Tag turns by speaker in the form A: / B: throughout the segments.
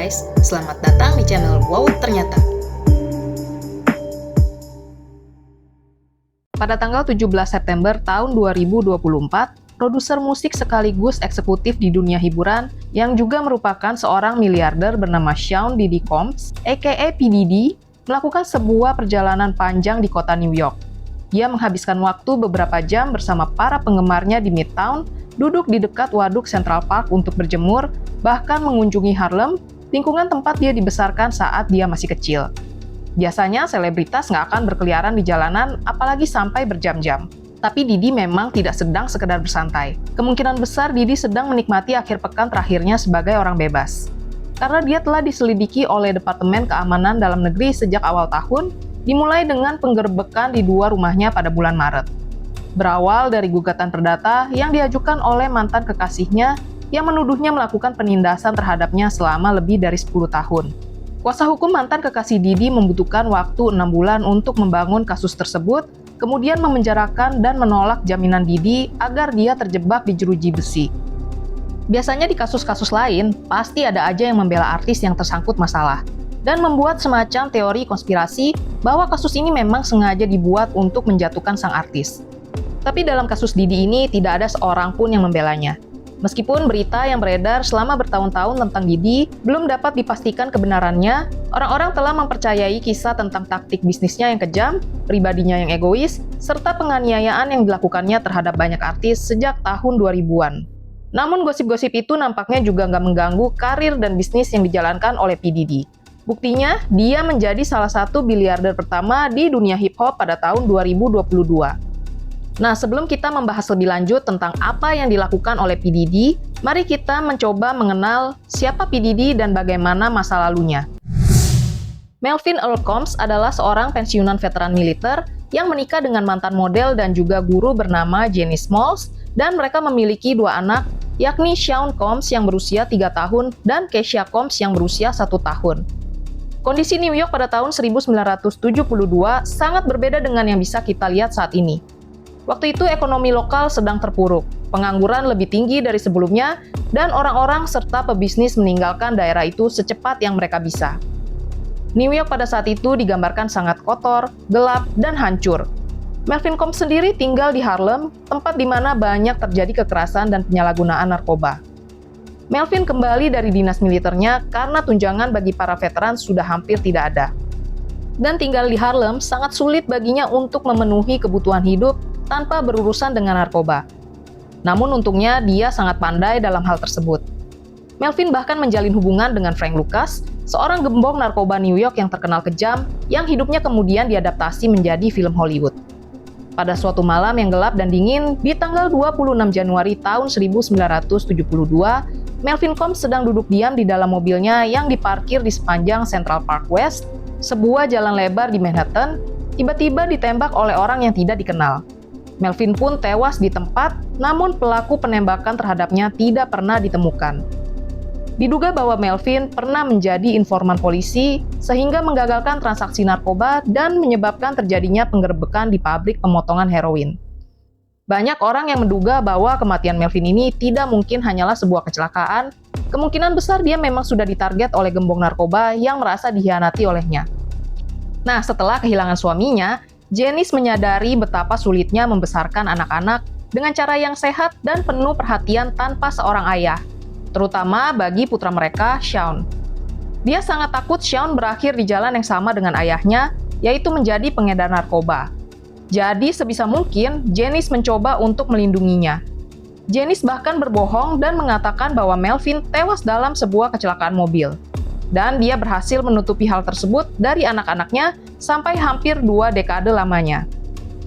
A: guys, selamat datang di channel Wow Ternyata. Pada tanggal 17 September tahun 2024, produser musik sekaligus eksekutif di dunia hiburan yang juga merupakan seorang miliarder bernama Sean Diddy Combs, aka P. Diddy, melakukan sebuah perjalanan panjang di kota New York. Dia menghabiskan waktu beberapa jam bersama para penggemarnya di Midtown, duduk di dekat waduk Central Park untuk berjemur, bahkan mengunjungi Harlem, lingkungan tempat dia dibesarkan saat dia masih kecil. Biasanya selebritas nggak akan berkeliaran di jalanan, apalagi sampai berjam-jam. Tapi Diddy memang tidak sedang sekedar bersantai. Kemungkinan besar Diddy sedang menikmati akhir pekan terakhirnya sebagai orang bebas. Karena dia telah diselidiki oleh Departemen Keamanan Dalam Negeri sejak awal tahun, dimulai dengan penggerbekan di 2 rumahnya pada bulan Maret. Berawal dari gugatan perdata yang diajukan oleh mantan kekasihnya yang menuduhnya melakukan penindasan terhadapnya selama lebih dari 10 tahun. Kuasa hukum mantan kekasih Diddy membutuhkan waktu 6 bulan untuk membangun kasus tersebut, kemudian memenjarakan dan menolak jaminan Diddy agar dia terjebak di jeruji besi. Biasanya di kasus-kasus lain, pasti ada aja yang membela artis yang tersangkut masalah, dan membuat semacam teori konspirasi bahwa kasus ini memang sengaja dibuat untuk menjatuhkan sang artis. Tapi dalam kasus Diddy ini tidak ada seorang pun yang membelanya. Meskipun berita yang beredar selama bertahun-tahun tentang Diddy belum dapat dipastikan kebenarannya, orang-orang telah mempercayai kisah tentang taktik bisnisnya yang kejam, pribadinya yang egois, serta penganiayaan yang dilakukannya terhadap banyak artis sejak tahun 2000-an. Namun gosip-gosip itu nampaknya juga nggak mengganggu karir dan bisnis yang dijalankan oleh P. Diddy. Buktinya, dia menjadi salah satu miliarder pertama di dunia hip-hop pada tahun 2022. Nah, sebelum kita membahas lebih lanjut tentang apa yang dilakukan oleh P. Diddy, mari kita mencoba mengenal siapa P. Diddy dan bagaimana masa lalunya. Melvin Earl Combs adalah seorang pensiunan veteran militer yang menikah dengan mantan model dan juga guru bernama Jenny Smalls, dan mereka memiliki 2 anak, yakni Sean Combs yang berusia 3 tahun dan Keisha Combs yang berusia 1 tahun. Kondisi New York pada tahun 1972 sangat berbeda dengan yang bisa kita lihat saat ini. Waktu itu ekonomi lokal sedang terpuruk, pengangguran lebih tinggi dari sebelumnya, dan orang-orang serta pebisnis meninggalkan daerah itu secepat yang mereka bisa. New York pada saat itu digambarkan sangat kotor, gelap, dan hancur. Melvin Combs sendiri tinggal di Harlem, tempat di mana banyak terjadi kekerasan dan penyalahgunaan narkoba. Melvin kembali dari dinas militernya karena tunjangan bagi para veteran sudah hampir tidak ada. Dan tinggal di Harlem sangat sulit baginya untuk memenuhi kebutuhan hidup tanpa berurusan dengan narkoba. Namun untungnya dia sangat pandai dalam hal tersebut. Melvin bahkan menjalin hubungan dengan Frank Lucas, seorang gembong narkoba New York yang terkenal kejam, yang hidupnya kemudian diadaptasi menjadi film Hollywood. Pada suatu malam yang gelap dan dingin, di tanggal 26 Januari tahun 1972, Melvin Combs sedang duduk diam di dalam mobilnya yang diparkir di sepanjang Central Park West, sebuah jalan lebar di Manhattan, tiba-tiba ditembak oleh orang yang tidak dikenal. Melvin pun tewas di tempat, namun pelaku penembakan terhadapnya tidak pernah ditemukan. Diduga bahwa Melvin pernah menjadi informan polisi, sehingga menggagalkan transaksi narkoba dan menyebabkan terjadinya penggerbekan di pabrik pemotongan heroin. Banyak orang yang menduga bahwa kematian Melvin ini tidak mungkin hanyalah sebuah kecelakaan, kemungkinan besar dia memang sudah ditarget oleh gembong narkoba yang merasa dikhianati olehnya. Nah, setelah kehilangan suaminya, Janice menyadari betapa sulitnya membesarkan anak-anak dengan cara yang sehat dan penuh perhatian tanpa seorang ayah, terutama bagi putra mereka, Sean. Dia sangat takut Sean berakhir di jalan yang sama dengan ayahnya, yaitu menjadi pengedar narkoba. Jadi sebisa mungkin, Janice mencoba untuk melindunginya. Janice bahkan berbohong dan mengatakan bahwa Melvin tewas dalam sebuah kecelakaan mobil. Dan dia berhasil menutupi hal tersebut dari anak-anaknya sampai hampir 2 dekade lamanya.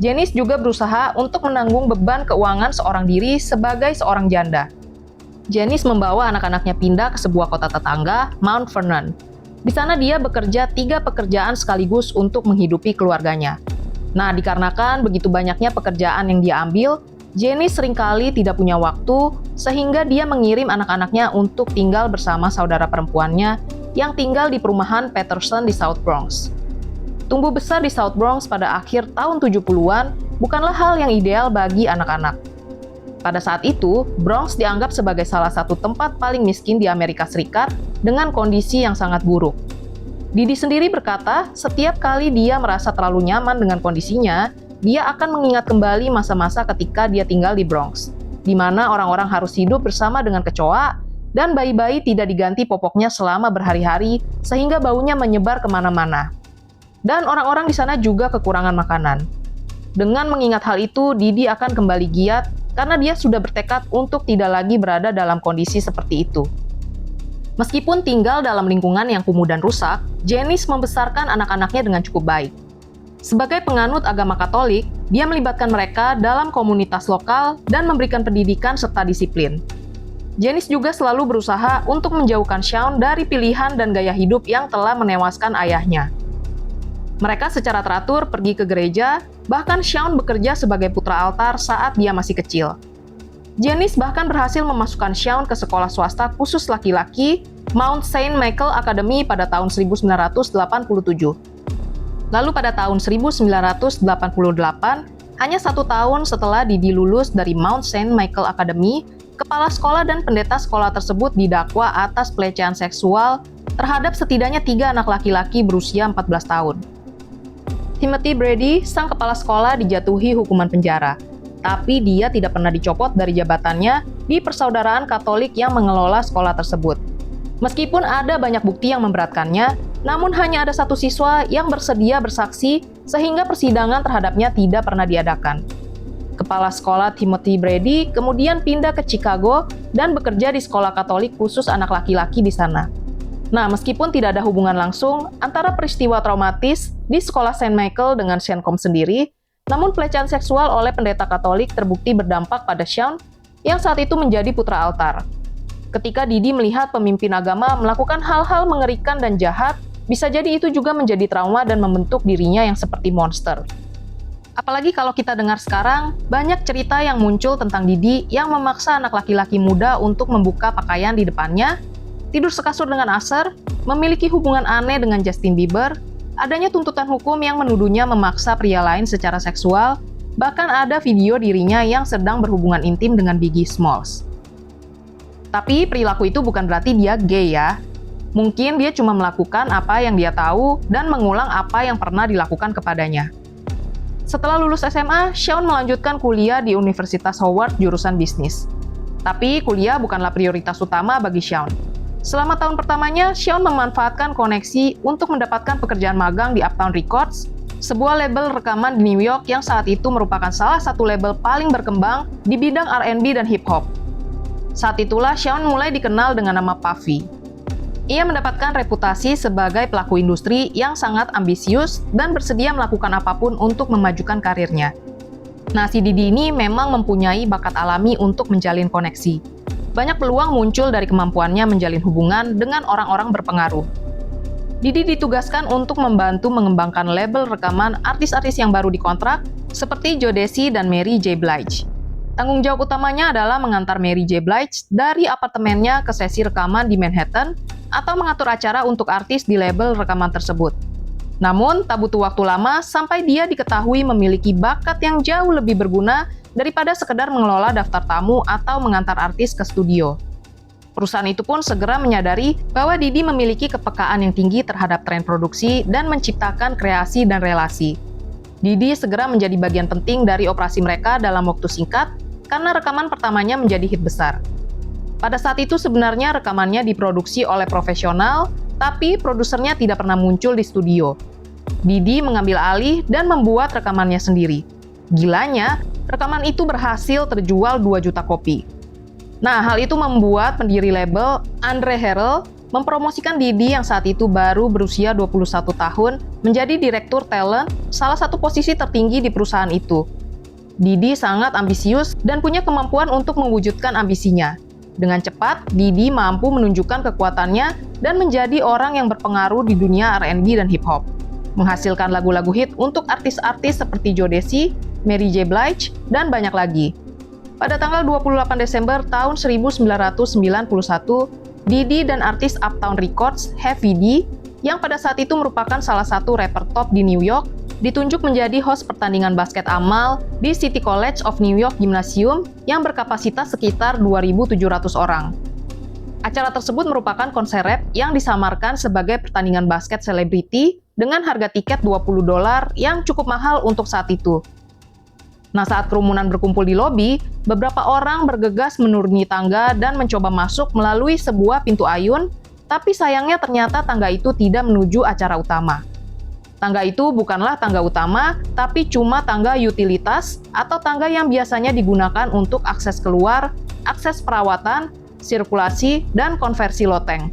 A: Janice juga berusaha untuk menanggung beban keuangan seorang diri sebagai seorang janda. Janice membawa anak-anaknya pindah ke sebuah kota tetangga, Mount Vernon. Di sana dia bekerja 3 pekerjaan sekaligus untuk menghidupi keluarganya. Nah, dikarenakan begitu banyaknya pekerjaan yang dia ambil, Janice seringkali tidak punya waktu, sehingga dia mengirim anak-anaknya untuk tinggal bersama saudara perempuannya yang tinggal di perumahan Patterson di South Bronx. Tumbuh besar di South Bronx pada akhir tahun 70-an bukanlah hal yang ideal bagi anak-anak. Pada saat itu, Bronx dianggap sebagai salah satu tempat paling miskin di Amerika Serikat dengan kondisi yang sangat buruk. Didi sendiri berkata, setiap kali dia merasa terlalu nyaman dengan kondisinya, dia akan mengingat kembali masa-masa ketika dia tinggal di Bronx, di mana orang-orang harus hidup bersama dengan kecoa, dan bayi-bayi tidak diganti popoknya selama berhari-hari, sehingga baunya menyebar kemana-mana. Dan orang-orang di sana juga kekurangan makanan. Dengan mengingat hal itu, Didi akan kembali giat karena dia sudah bertekad untuk tidak lagi berada dalam kondisi seperti itu. Meskipun tinggal dalam lingkungan yang kumuh dan rusak, Janice membesarkan anak-anaknya dengan cukup baik. Sebagai penganut agama Katolik, dia melibatkan mereka dalam komunitas lokal dan memberikan pendidikan serta disiplin. Janice juga selalu berusaha untuk menjauhkan Shawn dari pilihan dan gaya hidup yang telah menewaskan ayahnya. Mereka secara teratur pergi ke gereja, bahkan Shawn bekerja sebagai putra altar saat dia masih kecil. Janice bahkan berhasil memasukkan Shawn ke sekolah swasta khusus laki-laki Mount Saint Michael Academy pada tahun 1987. Lalu pada tahun 1988, hanya 1 tahun setelah Didi lulus dari Mount Saint Michael Academy, kepala sekolah dan pendeta sekolah tersebut didakwa atas pelecehan seksual terhadap setidaknya 3 anak laki-laki berusia 14 tahun. Timothy Brady, sang kepala sekolah, dijatuhi hukuman penjara, tapi dia tidak pernah dicopot dari jabatannya di Persaudaraan Katolik yang mengelola sekolah tersebut. Meskipun ada banyak bukti yang memberatkannya, namun hanya ada 1 siswa yang bersedia bersaksi sehingga persidangan terhadapnya tidak pernah diadakan. Kepala sekolah Timothy Brady kemudian pindah ke Chicago dan bekerja di sekolah Katolik khusus anak laki-laki di sana. Nah, meskipun tidak ada hubungan langsung antara peristiwa traumatis di sekolah Saint Michael dengan Sean Combs sendiri, namun pelecehan seksual oleh pendeta Katolik terbukti berdampak pada Shawn yang saat itu menjadi putra altar. Ketika Didi melihat pemimpin agama melakukan hal-hal mengerikan dan jahat, bisa jadi itu juga menjadi trauma dan membentuk dirinya yang seperti monster. Apalagi kalau kita dengar sekarang, banyak cerita yang muncul tentang Didi yang memaksa anak laki-laki muda untuk membuka pakaian di depannya, tidur sekasur dengan Usher, memiliki hubungan aneh dengan Justin Bieber, adanya tuntutan hukum yang menuduhnya memaksa pria lain secara seksual, bahkan ada video dirinya yang sedang berhubungan intim dengan Biggie Smalls. Tapi perilaku itu bukan berarti dia gay ya. Mungkin dia cuma melakukan apa yang dia tahu dan mengulang apa yang pernah dilakukan kepadanya. Setelah lulus SMA, Shawn melanjutkan kuliah di Universitas Howard jurusan bisnis. Tapi kuliah bukanlah prioritas utama bagi Shawn. Selama tahun pertamanya, Shawn memanfaatkan koneksi untuk mendapatkan pekerjaan magang di Uptown Records, sebuah label rekaman di New York yang saat itu merupakan salah satu label paling berkembang di bidang R&B dan hip-hop. Saat itulah Shawn mulai dikenal dengan nama Puffy. Ia mendapatkan reputasi sebagai pelaku industri yang sangat ambisius dan bersedia melakukan apapun untuk memajukan karirnya. Nah, si Didi ini memang mempunyai bakat alami untuk menjalin koneksi. Banyak peluang muncul dari kemampuannya menjalin hubungan dengan orang-orang berpengaruh. Didi ditugaskan untuk membantu mengembangkan label rekaman artis-artis yang baru dikontrak, seperti Jodeci dan Mary J. Blige. Tanggung jawab utamanya adalah mengantar Mary J. Blige dari apartemennya ke sesi rekaman di Manhattan, atau mengatur acara untuk artis di label rekaman tersebut. Namun, tak butuh waktu lama sampai dia diketahui memiliki bakat yang jauh lebih berguna daripada sekedar mengelola daftar tamu atau mengantar artis ke studio. Perusahaan itu pun segera menyadari bahwa Didi memiliki kepekaan yang tinggi terhadap tren produksi dan menciptakan kreasi dan relasi. Didi segera menjadi bagian penting dari operasi mereka dalam waktu singkat karena rekaman pertamanya menjadi hit besar. Pada saat itu sebenarnya rekamannya diproduksi oleh profesional, tapi produsernya tidak pernah muncul di studio. Didi mengambil alih dan membuat rekamannya sendiri. Gilanya, rekaman itu berhasil terjual 2 juta kopi. Nah, hal itu membuat pendiri label, Andre Harrell, mempromosikan Didi yang saat itu baru berusia 21 tahun menjadi direktur talent, salah satu posisi tertinggi di perusahaan itu. Didi sangat ambisius dan punya kemampuan untuk mewujudkan ambisinya. Dengan cepat, Didi mampu menunjukkan kekuatannya dan menjadi orang yang berpengaruh di dunia R&B dan hip-hop. Menghasilkan lagu-lagu hit untuk artis-artis seperti Jodeci, Mary J. Blige, dan banyak lagi. Pada tanggal 28 Desember tahun 1991, Didi dan artis Uptown Records, Heavy D, yang pada saat itu merupakan salah satu rapper top di New York, ditunjuk menjadi host pertandingan basket amal di City College of New York Gymnasium yang berkapasitas sekitar 2.700 orang. Acara tersebut merupakan konser rap yang disamarkan sebagai pertandingan basket selebriti dengan harga tiket $20 yang cukup mahal untuk saat itu. Nah, saat kerumunan berkumpul di lobi, beberapa orang bergegas menuruni tangga dan mencoba masuk melalui sebuah pintu ayun, tapi sayangnya ternyata tangga itu tidak menuju acara utama. Tangga itu bukanlah tangga utama, tapi cuma tangga utilitas atau tangga yang biasanya digunakan untuk akses keluar, akses perawatan, sirkulasi, dan konversi loteng.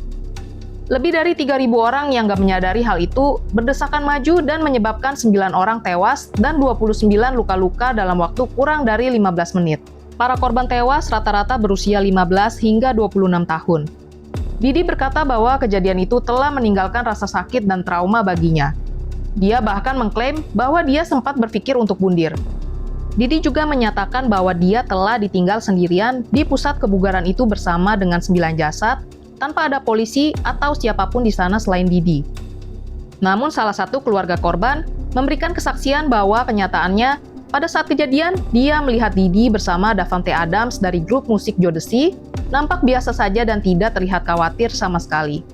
A: Lebih dari 3.000 orang yang nggak menyadari hal itu berdesakan maju dan menyebabkan 9 orang tewas dan 29 luka-luka dalam waktu kurang dari 15 menit. Para korban tewas rata-rata berusia 15 hingga 26 tahun. Didi berkata bahwa kejadian itu telah meninggalkan rasa sakit dan trauma baginya. Dia bahkan mengklaim bahwa dia sempat berpikir untuk bundir. Didi juga menyatakan bahwa dia telah ditinggal sendirian di pusat kebugaran itu bersama dengan 9 jasad, tanpa ada polisi atau siapapun di sana selain Didi. Namun salah satu keluarga korban memberikan kesaksian bahwa kenyataannya pada saat kejadian dia melihat Didi bersama Davante Adams dari grup musik Jodeci nampak biasa saja dan tidak terlihat khawatir sama sekali.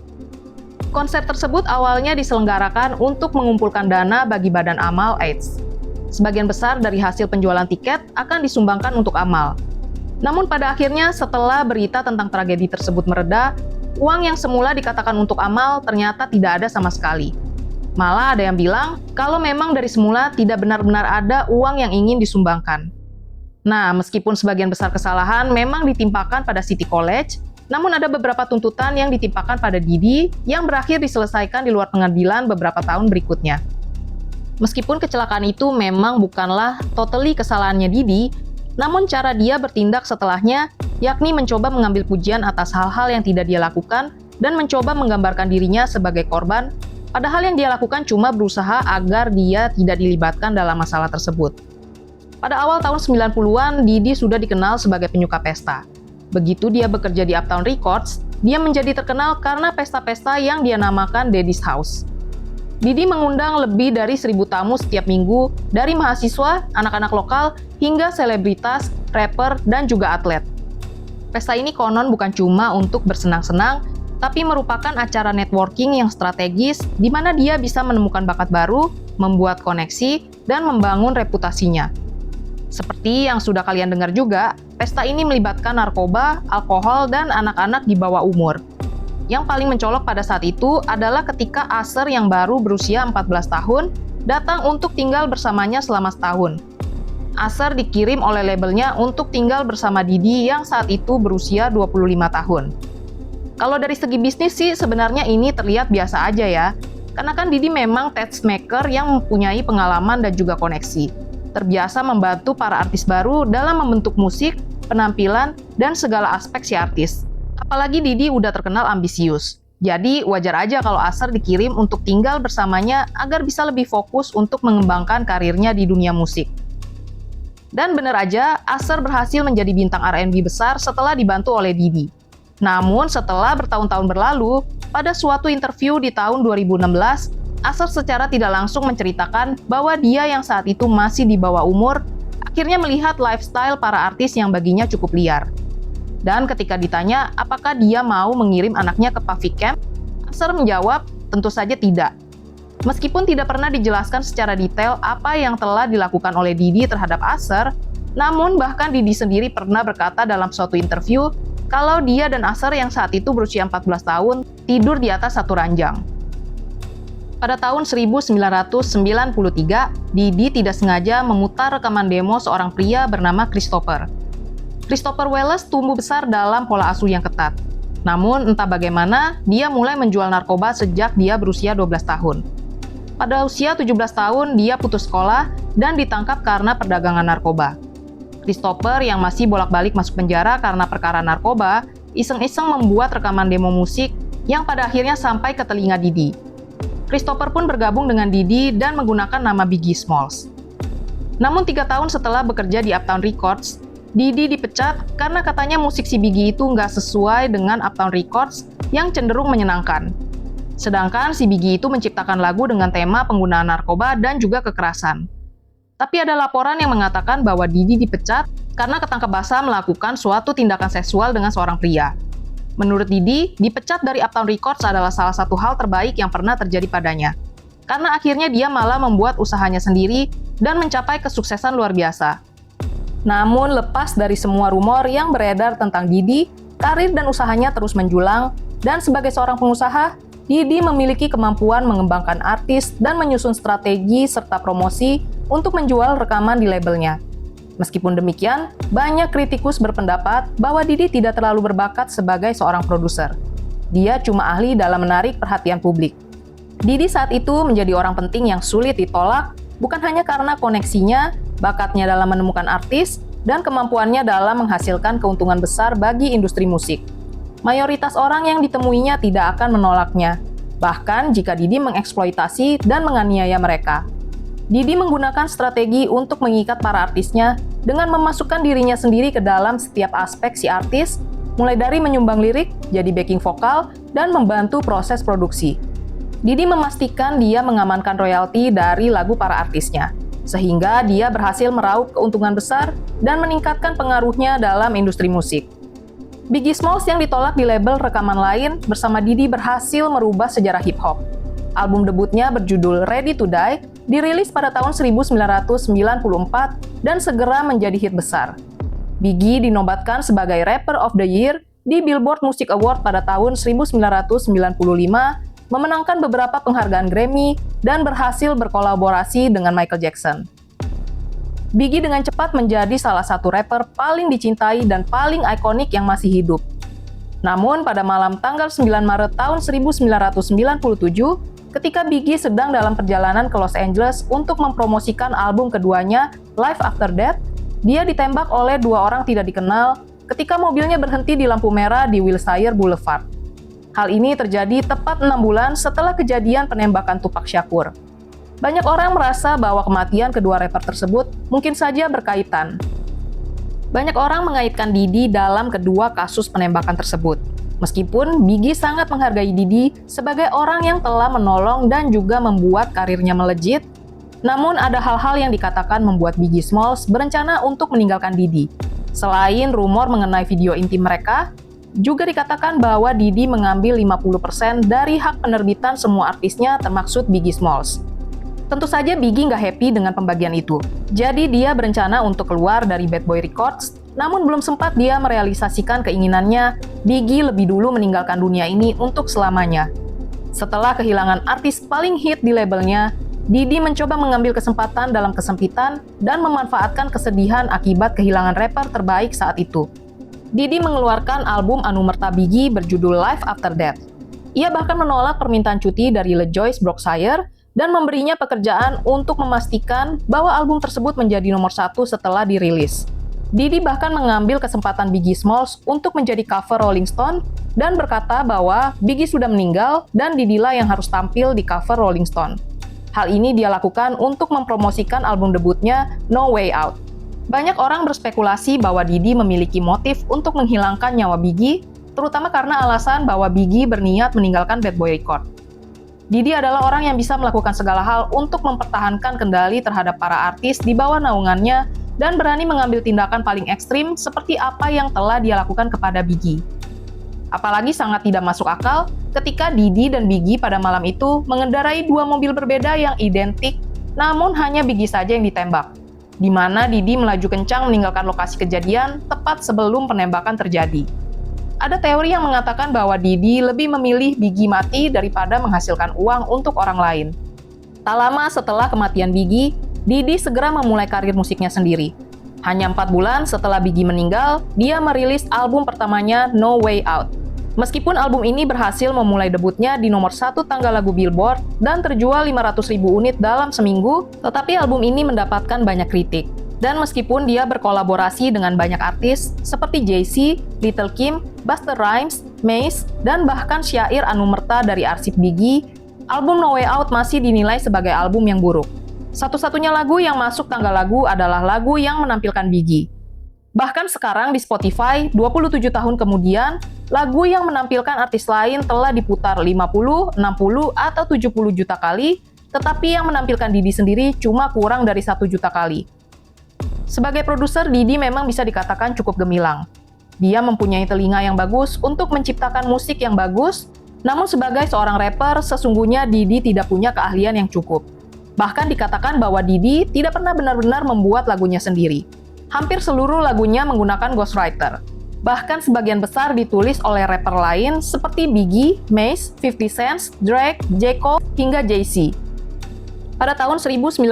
A: Konser tersebut awalnya diselenggarakan untuk mengumpulkan dana bagi Badan Amal AIDS. Sebagian besar dari hasil penjualan tiket akan disumbangkan untuk amal. Namun pada akhirnya setelah berita tentang tragedi tersebut mereda, uang yang semula dikatakan untuk amal ternyata tidak ada sama sekali. Malah ada yang bilang kalau memang dari semula tidak benar-benar ada uang yang ingin disumbangkan. Nah, meskipun sebagian besar kesalahan memang ditimpakan pada City College, namun ada beberapa tuntutan yang ditimpakan pada Didi yang berakhir diselesaikan di luar pengadilan beberapa tahun berikutnya. Meskipun kecelakaan itu memang bukanlah totally kesalahannya Didi, namun cara dia bertindak setelahnya, yakni mencoba mengambil pujian atas hal-hal yang tidak dia lakukan dan mencoba menggambarkan dirinya sebagai korban, padahal yang dia lakukan cuma berusaha agar dia tidak dilibatkan dalam masalah tersebut. Pada awal tahun 90-an, Didi sudah dikenal sebagai penyuka pesta. Begitu dia bekerja di Uptown Records, dia menjadi terkenal karena pesta-pesta yang dia namakan Daddy's House. Didi mengundang lebih dari 1.000 tamu setiap minggu, dari mahasiswa, anak-anak lokal, hingga selebritas, rapper, dan juga atlet. Pesta ini konon bukan cuma untuk bersenang-senang, tapi merupakan acara networking yang strategis di mana dia bisa menemukan bakat baru, membuat koneksi, dan membangun reputasinya. Seperti yang sudah kalian dengar juga, pesta ini melibatkan narkoba, alkohol, dan anak-anak di bawah umur. Yang paling mencolok pada saat itu adalah ketika Usher yang baru berusia 14 tahun datang untuk tinggal bersamanya selama setahun. Usher dikirim oleh labelnya untuk tinggal bersama Didi yang saat itu berusia 25 tahun. Kalau dari segi bisnis sih sebenarnya ini terlihat biasa aja ya, karena kan Didi memang tastemaker yang mempunyai pengalaman dan juga koneksi. Terbiasa membantu para artis baru dalam membentuk musik, penampilan, dan segala aspek si artis. Apalagi Didi udah terkenal ambisius. Jadi wajar aja kalau Usher dikirim untuk tinggal bersamanya agar bisa lebih fokus untuk mengembangkan karirnya di dunia musik. Dan bener aja, Usher berhasil menjadi bintang R&B besar setelah dibantu oleh Didi. Namun setelah bertahun-tahun berlalu, pada suatu interview di tahun 2016, Usher secara tidak langsung menceritakan bahwa dia yang saat itu masih di bawah umur, akhirnya melihat lifestyle para artis yang baginya cukup liar. Dan ketika ditanya apakah dia mau mengirim anaknya ke Puffy Camp, Usher menjawab, tentu saja tidak. Meskipun tidak pernah dijelaskan secara detail apa yang telah dilakukan oleh Didi terhadap Usher, namun bahkan Didi sendiri pernah berkata dalam suatu interview kalau dia dan Usher yang saat itu berusia 14 tahun tidur di atas satu ranjang. Pada tahun 1993, Didi tidak sengaja memutar rekaman demo seorang pria bernama Christopher. Christopher Wallace tumbuh besar dalam pola asuh yang ketat. Namun, entah bagaimana, dia mulai menjual narkoba sejak dia berusia 12 tahun. Pada usia 17 tahun, dia putus sekolah dan ditangkap karena perdagangan narkoba. Christopher yang masih bolak-balik masuk penjara karena perkara narkoba, iseng-iseng membuat rekaman demo musik yang pada akhirnya sampai ke telinga Didi. Christopher pun bergabung dengan Didi dan menggunakan nama Biggie Smalls. Namun 3 tahun setelah bekerja di Uptown Records, Didi dipecat karena katanya musik si Biggie itu nggak sesuai dengan Uptown Records yang cenderung menyenangkan. Sedangkan si Biggie itu menciptakan lagu dengan tema penggunaan narkoba dan juga kekerasan. Tapi ada laporan yang mengatakan bahwa Diddy dipecat karena ketangkep basah melakukan suatu tindakan seksual dengan seorang pria. Menurut Diddy, dipecat dari Uptown Records adalah salah satu hal terbaik yang pernah terjadi padanya. Karena akhirnya dia malah membuat usahanya sendiri dan mencapai kesuksesan luar biasa. Namun lepas dari semua rumor yang beredar tentang Diddy, karir dan usahanya terus menjulang, dan sebagai seorang pengusaha, Diddy memiliki kemampuan mengembangkan artis dan menyusun strategi serta promosi untuk menjual rekaman di labelnya. Meskipun demikian, banyak kritikus berpendapat bahwa Diddy tidak terlalu berbakat sebagai seorang produser. Dia cuma ahli dalam menarik perhatian publik. Diddy saat itu menjadi orang penting yang sulit ditolak, bukan hanya karena koneksinya, bakatnya dalam menemukan artis, dan kemampuannya dalam menghasilkan keuntungan besar bagi industri musik. Mayoritas orang yang ditemuinya tidak akan menolaknya, bahkan jika Diddy mengeksploitasi dan menganiaya mereka. Diddy menggunakan strategi untuk mengikat para artisnya dengan memasukkan dirinya sendiri ke dalam setiap aspek si artis, mulai dari menyumbang lirik, jadi backing vokal, dan membantu proses produksi. Diddy memastikan dia mengamankan royalti dari lagu para artisnya, sehingga dia berhasil meraup keuntungan besar dan meningkatkan pengaruhnya dalam industri musik. Biggie Smalls yang ditolak di label rekaman lain bersama Diddy berhasil merubah sejarah hip-hop. Album debutnya berjudul Ready to Die dirilis pada tahun 1994 dan segera menjadi hit besar. Biggie dinobatkan sebagai Rapper of the Year di Billboard Music Award pada tahun 1995, memenangkan beberapa penghargaan Grammy, dan berhasil berkolaborasi dengan Michael Jackson. Biggie dengan cepat menjadi salah satu rapper paling dicintai dan paling ikonik yang masih hidup. Namun pada malam tanggal 9 Maret tahun 1997, ketika Biggie sedang dalam perjalanan ke Los Angeles untuk mempromosikan album keduanya, Life After Death, dia ditembak oleh dua orang tidak dikenal ketika mobilnya berhenti di lampu merah di Wilshire Boulevard. Hal ini terjadi tepat 6 bulan setelah kejadian penembakan Tupac Shakur. Banyak orang merasa bahwa kematian kedua rapper tersebut mungkin saja berkaitan. Banyak orang mengaitkan Diddy dalam kedua kasus penembakan tersebut. Meskipun Biggie sangat menghargai Diddy sebagai orang yang telah menolong dan juga membuat karirnya melejit, namun ada hal-hal yang dikatakan membuat Biggie Smalls berencana untuk meninggalkan Diddy. Selain rumor mengenai video intim mereka, juga dikatakan bahwa Diddy mengambil 50% dari hak penerbitan semua artisnya termaksud Biggie Smalls. Tentu saja Biggie nggak happy dengan pembagian itu. Jadi dia berencana untuk keluar dari Bad Boy Records, namun belum sempat dia merealisasikan keinginannya, Biggie lebih dulu meninggalkan dunia ini untuk selamanya. Setelah kehilangan artis paling hit di labelnya, Diddy mencoba mengambil kesempatan dalam kesempitan dan memanfaatkan kesedihan akibat kehilangan rapper terbaik saat itu. Diddy mengeluarkan album anumerta Biggie berjudul Life After Death. Ia bahkan menolak permintaan cuti dari LeJoyce Brookshire dan memberinya pekerjaan untuk memastikan bahwa album tersebut menjadi nomor 1 setelah dirilis. Diddy bahkan mengambil kesempatan Biggie Smalls untuk menjadi cover Rolling Stone dan berkata bahwa Biggie sudah meninggal dan Diddy-lah yang harus tampil di cover Rolling Stone. Hal ini dia lakukan untuk mempromosikan album debutnya No Way Out. Banyak orang berspekulasi bahwa Diddy memiliki motif untuk menghilangkan nyawa Biggie, terutama karena alasan bahwa Biggie berniat meninggalkan Bad Boy Records. Diddy adalah orang yang bisa melakukan segala hal untuk mempertahankan kendali terhadap para artis di bawah naungannya dan berani mengambil tindakan paling ekstrim seperti apa yang telah dia lakukan kepada Biggie. Apalagi sangat tidak masuk akal ketika Diddy dan Biggie pada malam itu mengendarai dua mobil berbeda yang identik, namun hanya Biggie saja yang ditembak, di mana Diddy melaju kencang meninggalkan lokasi kejadian tepat sebelum penembakan terjadi. Ada teori yang mengatakan bahwa Diddy lebih memilih Biggie mati daripada menghasilkan uang untuk orang lain. Tak lama setelah kematian Biggie, Diddy segera memulai karir musiknya sendiri. Hanya 4 bulan setelah Biggie meninggal, dia merilis album pertamanya No Way Out. Meskipun album ini berhasil memulai debutnya di nomor 1 tangga lagu Billboard dan terjual 500.000 unit dalam seminggu, tetapi album ini mendapatkan banyak kritik. Dan meskipun dia berkolaborasi dengan banyak artis seperti Jay-Z, Little Kim, Busta Rhymes, Mace, dan bahkan syair anumerta dari arsip Biggie, album No Way Out masih dinilai sebagai album yang buruk. Satu-satunya lagu yang masuk tangga lagu adalah lagu yang menampilkan Biggie. Bahkan sekarang di Spotify, 27 tahun kemudian, lagu yang menampilkan artis lain telah diputar 50, 60, atau 70 juta kali, tetapi yang menampilkan Didi sendiri cuma kurang dari 1 juta kali. Sebagai produser, Didi memang bisa dikatakan cukup gemilang. Dia mempunyai telinga yang bagus untuk menciptakan musik yang bagus, namun sebagai seorang rapper, sesungguhnya Didi tidak punya keahlian yang cukup. Bahkan dikatakan bahwa Didi tidak pernah benar-benar membuat lagunya sendiri. Hampir seluruh lagunya menggunakan ghostwriter. Bahkan sebagian besar ditulis oleh rapper lain seperti Biggie, Mace, 50 Cent, Drake, J. Cole, hingga Jay-Z. Pada tahun 1998,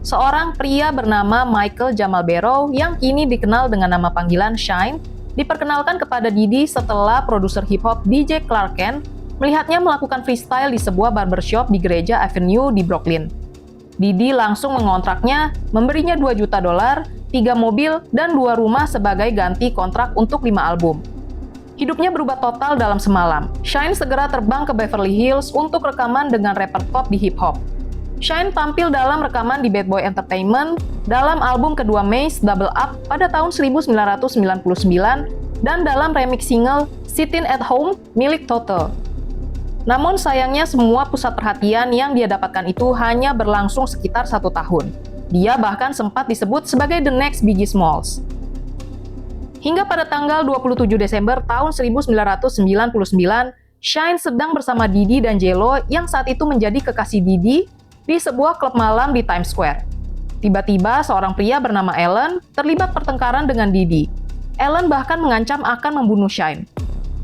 A: seorang pria bernama Michael Jamal Barrow yang kini dikenal dengan nama panggilan Shyne diperkenalkan kepada Didi setelah produser hip-hop DJ Clark Kent melihatnya melakukan freestyle di sebuah barbershop di Gereja Avenue di Brooklyn. Didi langsung mengontraknya, memberinya $2 juta, 3 mobil, dan 2 rumah sebagai ganti kontrak untuk 5 album. Hidupnya berubah total dalam semalam. Shyne segera terbang ke Beverly Hills untuk rekaman dengan rapper top di hip-hop. Shyne tampil dalam rekaman di Bad Boy Entertainment dalam album kedua Mace, Double Up, pada tahun 1999 dan dalam remix single Sittin' at Home milik Total. Namun sayangnya semua pusat perhatian yang dia dapatkan itu hanya berlangsung sekitar 1 tahun. Dia bahkan sempat disebut sebagai the next Biggie Smalls. Hingga pada tanggal 27 Desember tahun 1999, Shyne sedang bersama Didi dan J-Lo yang saat itu menjadi kekasih Didi di sebuah klub malam di Times Square. Tiba-tiba seorang pria bernama Alan terlibat pertengkaran dengan Didi. Alan bahkan mengancam akan membunuh Shyne.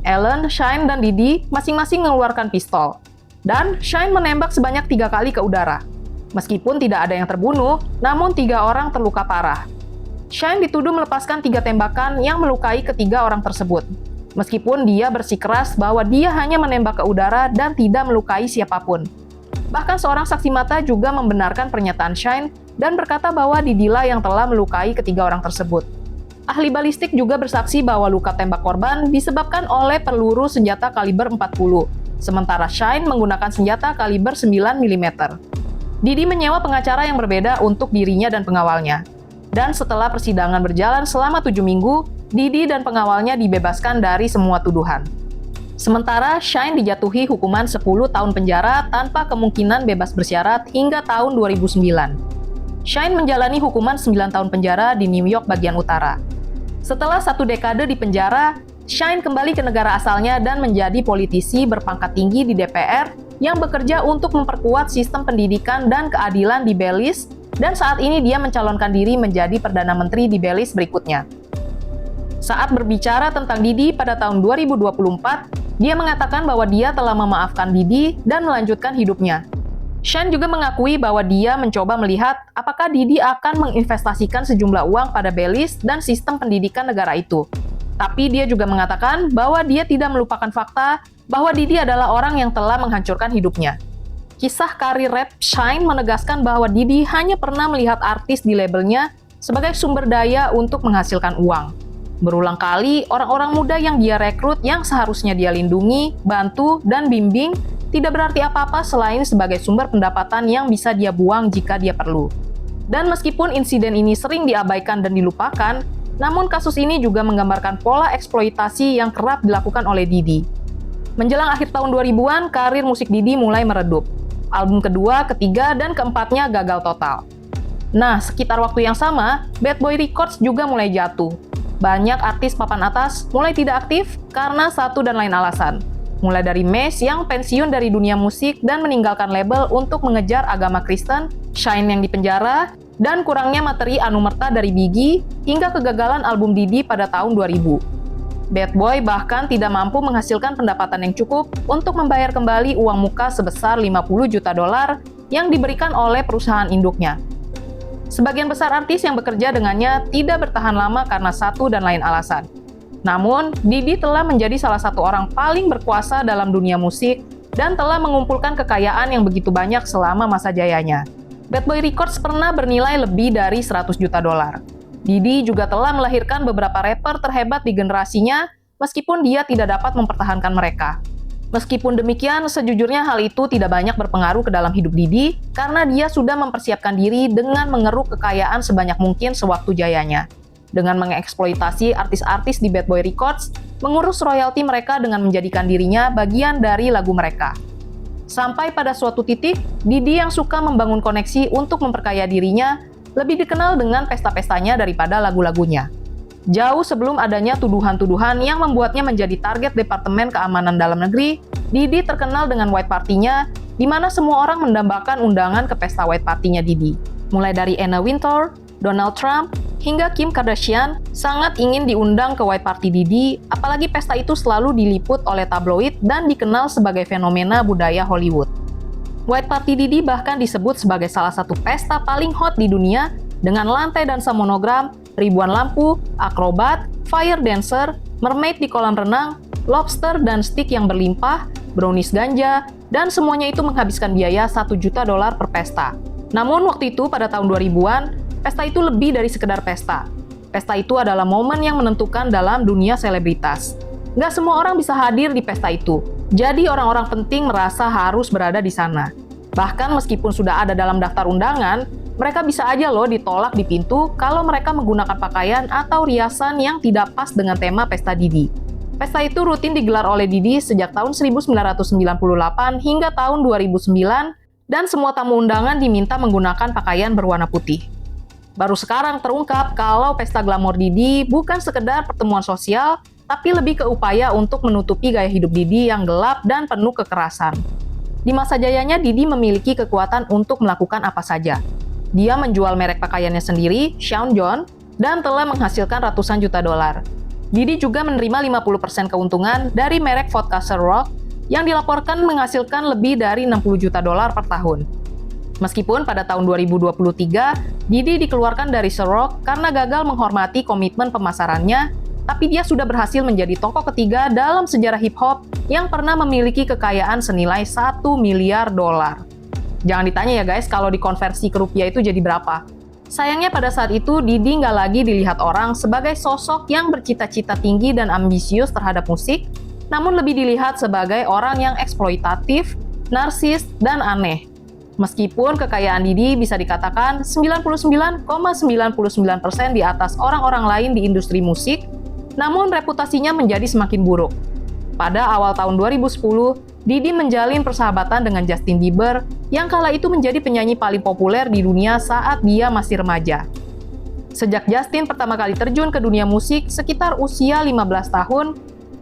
A: Alan, Shyne, dan Didi masing-masing mengeluarkan pistol. Dan Shyne menembak sebanyak 3 kali ke udara. Meskipun tidak ada yang terbunuh, namun 3 orang terluka parah. Shyne dituduh melepaskan 3 tembakan yang melukai ketiga orang tersebut. Meskipun dia bersikeras bahwa dia hanya menembak ke udara dan tidak melukai siapapun. Bahkan seorang saksi mata juga membenarkan pernyataan Shyne dan berkata bahwa Didilah yang telah melukai ketiga orang tersebut. Ahli balistik juga bersaksi bahwa luka tembak korban disebabkan oleh peluru senjata kaliber 40, sementara Shyne menggunakan senjata kaliber 9 mm. Didi menyewa pengacara yang berbeda untuk dirinya dan pengawalnya. Dan setelah persidangan berjalan selama 7 minggu, Didi dan pengawalnya dibebaskan dari semua tuduhan. Sementara Shyne dijatuhi hukuman 10 tahun penjara tanpa kemungkinan bebas bersyarat hingga tahun 2009. Shyne menjalani hukuman 9 tahun penjara di New York bagian utara. Setelah 1 dekade di penjara, Shyne kembali ke negara asalnya dan menjadi politisi berpangkat tinggi di DPR yang bekerja untuk memperkuat sistem pendidikan dan keadilan di Belize, dan saat ini dia mencalonkan diri menjadi Perdana Menteri di Belize berikutnya. Saat berbicara tentang Didi pada tahun 2024, dia mengatakan bahwa dia telah memaafkan Didi dan melanjutkan hidupnya. Shyne juga mengakui bahwa dia mencoba melihat apakah Didi akan menginvestasikan sejumlah uang pada Belize dan sistem pendidikan negara itu. Tapi dia juga mengatakan bahwa dia tidak melupakan fakta bahwa Didi adalah orang yang telah menghancurkan hidupnya. Kisah karir rap Shyne menegaskan bahwa Didi hanya pernah melihat artis di labelnya sebagai sumber daya untuk menghasilkan uang. Berulang kali, orang-orang muda yang dia rekrut yang seharusnya dia lindungi, bantu, dan bimbing tidak berarti apa-apa selain sebagai sumber pendapatan yang bisa dia buang jika dia perlu. Dan meskipun insiden ini sering diabaikan dan dilupakan, namun kasus ini juga menggambarkan pola eksploitasi yang kerap dilakukan oleh Didi. Menjelang akhir tahun 2000-an, karir musik Didi mulai meredup. Album kedua, ketiga, dan keempatnya gagal total. Nah, sekitar waktu yang sama, Bad Boy Records juga mulai jatuh. Banyak artis papan atas mulai tidak aktif karena satu dan lain alasan. Mulai dari Mace yang pensiun dari dunia musik dan meninggalkan label untuk mengejar agama Kristen, Shyne yang dipenjara, dan kurangnya materi anumerta dari Biggie, hingga kegagalan album Didi pada tahun 2000. Bad Boy bahkan tidak mampu menghasilkan pendapatan yang cukup untuk membayar kembali uang muka sebesar $50 juta yang diberikan oleh perusahaan induknya. Sebagian besar artis yang bekerja dengannya tidak bertahan lama karena satu dan lain alasan. Namun, Didi telah menjadi salah satu orang paling berkuasa dalam dunia musik dan telah mengumpulkan kekayaan yang begitu banyak selama masa jayanya. Bad Boy Records pernah bernilai lebih dari $100 juta. Didi juga telah melahirkan beberapa rapper terhebat di generasinya, meskipun dia tidak dapat mempertahankan mereka. Meskipun demikian, sejujurnya hal itu tidak banyak berpengaruh ke dalam hidup Didi, karena dia sudah mempersiapkan diri dengan mengeruk kekayaan sebanyak mungkin sewaktu jayanya. dengan mengeksploitasi artis-artis di Bad Boy Records, mengurus royalti mereka dengan menjadikan dirinya bagian dari lagu mereka. Sampai pada suatu titik, Didi yang suka membangun koneksi untuk memperkaya dirinya lebih dikenal dengan pesta-pestanya daripada lagu-lagunya. Jauh sebelum adanya tuduhan-tuduhan yang membuatnya menjadi target Departemen Keamanan Dalam Negeri, Didi terkenal dengan White Party-nya, di mana semua orang mendambakan undangan ke pesta White Party-nya Didi. Mulai dari Anna Wintour, Donald Trump, hingga Kim Kardashian sangat ingin diundang ke White Party Didi, apalagi pesta itu selalu diliput oleh tabloid dan dikenal sebagai fenomena budaya Hollywood. White Party Didi bahkan disebut sebagai salah satu pesta paling hot di dunia dengan lantai dansa monogram, ribuan lampu, akrobat, fire dancer, mermaid di kolam renang, lobster dan steak yang berlimpah, brownies ganja, dan semuanya itu menghabiskan biaya $1 juta per pesta. Namun waktu itu pada tahun 2000-an, pesta itu lebih dari sekedar pesta. Pesta itu adalah momen yang menentukan dalam dunia selebritas. Nggak semua orang bisa hadir di pesta itu, jadi orang-orang penting merasa harus berada di sana. Bahkan meskipun sudah ada dalam daftar undangan, mereka bisa aja loh ditolak di pintu kalau mereka menggunakan pakaian atau riasan yang tidak pas dengan tema pesta Didi. Pesta itu rutin digelar oleh Didi sejak tahun 1998 hingga tahun 2009, dan semua tamu undangan diminta menggunakan pakaian berwarna putih. Baru sekarang terungkap kalau pesta glamor Didi bukan sekedar pertemuan sosial, tapi lebih ke upaya untuk menutupi gaya hidup Didi yang gelap dan penuh kekerasan. Di masa jayanya, Didi memiliki kekuatan untuk melakukan apa saja. Dia menjual merek pakaiannya sendiri, Sean John, dan telah menghasilkan ratusan juta dolar. Didi juga menerima 50% keuntungan dari merek vodka Ciroc yang dilaporkan menghasilkan lebih dari 60 juta dolar per tahun. Meskipun pada tahun 2023, Didi dikeluarkan dari Ciroc karena gagal menghormati komitmen pemasarannya, tapi dia sudah berhasil menjadi tokoh ketiga dalam sejarah hip-hop yang pernah memiliki kekayaan senilai $1 miliar. Jangan ditanya ya guys, kalau dikonversi ke rupiah itu jadi berapa? Sayangnya pada saat itu, Didi nggak lagi dilihat orang sebagai sosok yang bercita-cita tinggi dan ambisius terhadap musik, namun lebih dilihat sebagai orang yang eksploitatif, narsis, dan aneh. Meskipun kekayaan Didi bisa dikatakan 99,99% di atas orang-orang lain di industri musik, namun reputasinya menjadi semakin buruk. Pada awal tahun 2010, Didi menjalin persahabatan dengan Justin Bieber yang kala itu menjadi penyanyi paling populer di dunia saat dia masih remaja. Sejak Justin pertama kali terjun ke dunia musik sekitar usia 15 tahun,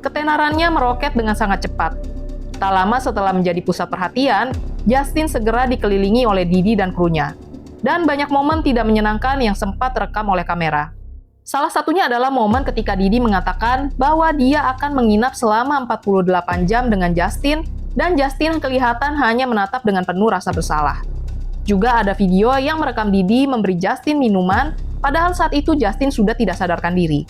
A: ketenarannya meroket dengan sangat cepat. Tak lama setelah menjadi pusat perhatian, Justin segera dikelilingi oleh Didi dan krunya. Dan banyak momen tidak menyenangkan yang sempat terekam oleh kamera. Salah satunya adalah momen ketika Didi mengatakan bahwa dia akan menginap selama 48 jam dengan Justin, dan Justin kelihatan hanya menatap dengan penuh rasa bersalah. Juga ada video yang merekam Didi memberi Justin minuman, padahal saat itu Justin sudah tidak sadarkan diri.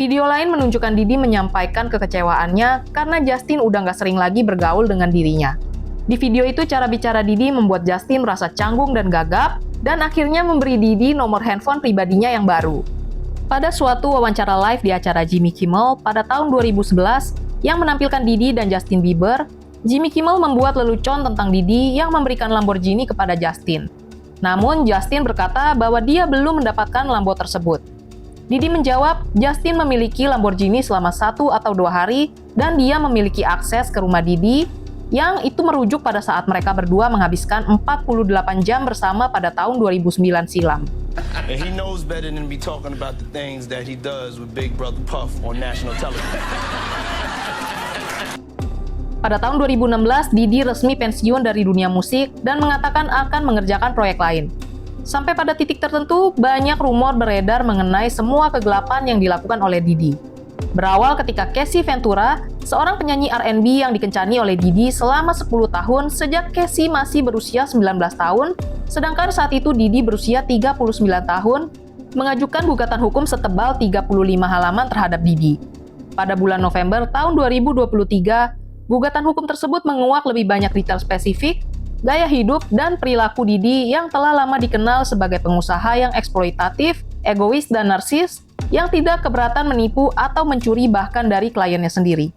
A: Video lain menunjukkan Didi menyampaikan kekecewaannya karena Justin udah nggak sering lagi bergaul dengan dirinya. Di video itu, cara bicara Didi membuat Justin merasa canggung dan gagap, dan akhirnya memberi Didi nomor handphone pribadinya yang baru. Pada suatu wawancara live di acara Jimmy Kimmel pada tahun 2011 yang menampilkan Didi dan Justin Bieber, Jimmy Kimmel membuat lelucon tentang Didi yang memberikan Lamborghini kepada Justin. Namun, Justin berkata bahwa dia belum mendapatkan Lambo tersebut. Didi menjawab, Justin memiliki Lamborghini selama 1 atau 2 hari dan dia memiliki akses ke rumah Didi, yang itu merujuk pada saat mereka berdua menghabiskan 48 jam bersama pada tahun 2009 silam.
B: And he knows better than be talking about the things that he does with Big Brother Puff on national television.
A: Pada tahun 2016, Didi resmi pensiun dari dunia musik dan mengatakan akan mengerjakan proyek lain. Sampai pada titik tertentu, banyak rumor beredar mengenai semua kegelapan yang dilakukan oleh Didi. Berawal ketika Casey Ventura, seorang penyanyi R&B yang dikencani oleh Didi selama 10 tahun sejak Casey masih berusia 19 tahun, sedangkan saat itu Didi berusia 39 tahun, mengajukan gugatan hukum setebal 35 halaman terhadap Didi. Pada bulan November tahun 2023, gugatan hukum tersebut menguak lebih banyak detail spesifik, gaya hidup, dan perilaku Didi yang telah lama dikenal sebagai pengusaha yang eksploitatif, egois, dan narsis, yang tidak keberatan menipu atau mencuri bahkan dari kliennya sendiri.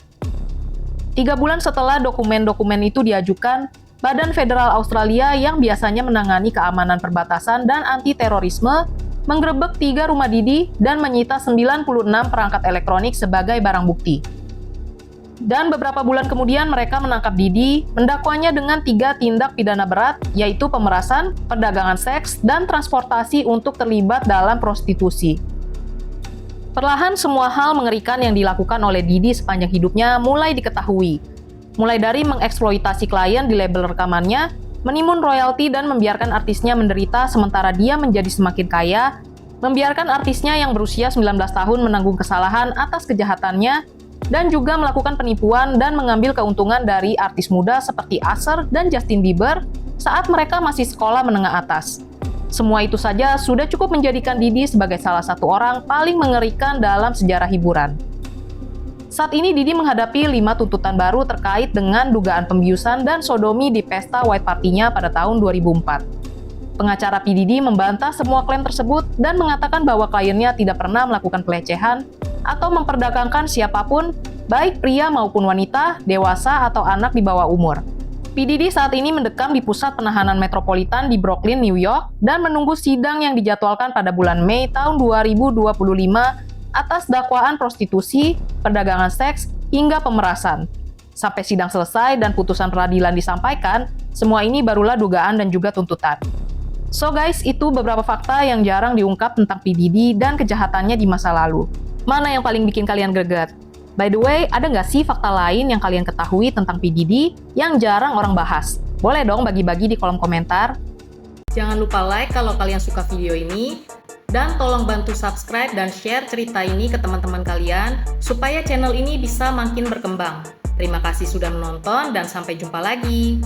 A: 3 bulan setelah dokumen-dokumen itu diajukan, Badan Federal Australia yang biasanya menangani keamanan perbatasan dan anti-terorisme menggerebek 3 rumah Didi dan menyita 96 perangkat elektronik sebagai barang bukti. Dan beberapa bulan kemudian mereka menangkap Didi, mendakwanya dengan 3 tindak pidana berat, yaitu pemerasan, perdagangan seks, dan transportasi untuk terlibat dalam prostitusi. Perlahan semua hal mengerikan yang dilakukan oleh Didi sepanjang hidupnya mulai diketahui. Mulai dari mengeksploitasi klien di label rekamannya, menimbun royalti dan membiarkan artisnya menderita sementara dia menjadi semakin kaya, membiarkan artisnya yang berusia 19 tahun menanggung kesalahan atas kejahatannya, dan juga melakukan penipuan dan mengambil keuntungan dari artis muda seperti Usher dan Justin Bieber saat mereka masih sekolah menengah atas. Semua itu saja sudah cukup menjadikan Didi sebagai salah satu orang paling mengerikan dalam sejarah hiburan. Saat ini Didi menghadapi 5 tuntutan baru terkait dengan dugaan pembiusan dan sodomi di pesta White Party-nya pada tahun 2004. Pengacara P. Diddy membantah semua klaim tersebut dan mengatakan bahwa kliennya tidak pernah melakukan pelecehan atau memperdagangkan siapapun, baik pria maupun wanita, dewasa atau anak di bawah umur. P. Diddy saat ini mendekam di pusat penahanan metropolitan di Brooklyn, New York, dan menunggu sidang yang dijadwalkan pada bulan Mei tahun 2025 atas dakwaan prostitusi, perdagangan seks, hingga pemerasan. Sampai sidang selesai dan putusan peradilan disampaikan, semua ini barulah dugaan dan juga tuntutan. So guys, itu beberapa fakta yang jarang diungkap tentang P. Diddy dan kejahatannya di masa lalu. Mana yang paling bikin kalian greget? By the way, ada nggak sih fakta lain yang kalian ketahui tentang P. Diddy yang jarang orang bahas? Boleh dong bagi-bagi di kolom komentar. Jangan lupa like kalau kalian suka video ini, dan tolong bantu subscribe dan share cerita ini ke teman-teman kalian, supaya channel ini bisa makin berkembang. Terima kasih sudah menonton dan sampai jumpa lagi.